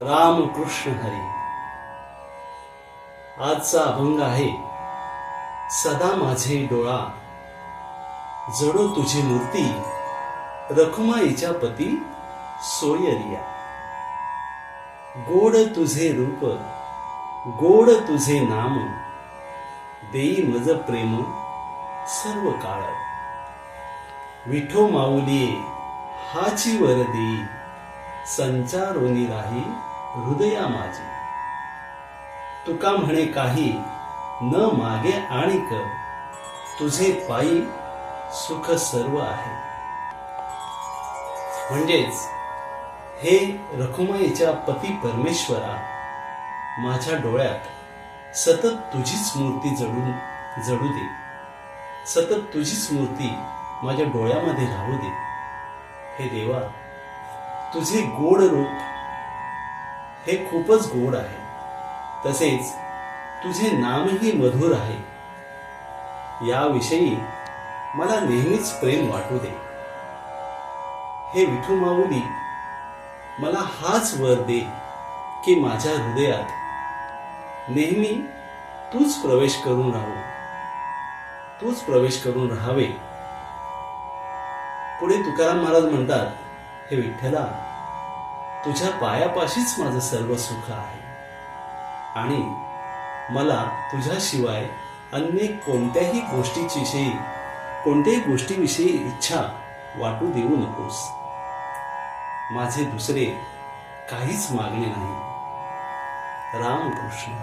राम कृष्ण हरी. आजचा अभंग आहे. सदा माझे डोळा जडो तुझी मूर्ती, रखुमाईच्या पती सोयरिया. गोड तुझे रूप, गोड तुझे नाम, देई मज प्रेम सर्व काळ. विठो माऊली हाची वर देई, संचारोनी राही हृदया माझी. तुका म्हणे काही न मागे आणिक, तुझे पायी सुख सर्व आहे. म्हणजेच हे रखुमाईच्या पती परमेश्वरा, माझ्या डोळ्यात सतत तुझीच मूर्ती जडू दे. सतत तुझीच मूर्ती माझ्या डोळ्यामध्ये राहू दे. हे देवा, तुझे गोड रूप हे खूपच गोड आहे, तसेच तुझे नामही मधुर आहे. याविषयी मला नेहमीच प्रेम वाटू दे. हे विठू माऊली, मला हाच वर दे की माझ्या हृदयात नेहमी तूच प्रवेश करून राहू, तूच प्रवेश करून राहावे. पुढे तुकाराम महाराज म्हणतात, हे विठ्ठला, तुझ्या पायापाशीच माझं सर्व सुख आहे आणि मला तुझ्याशिवाय अन्य कोणत्याही गोष्टीविषयी इच्छा वाटू देऊ नकोस. माझे दुसरे काहीच मागणे नाही. राम कृष्ण.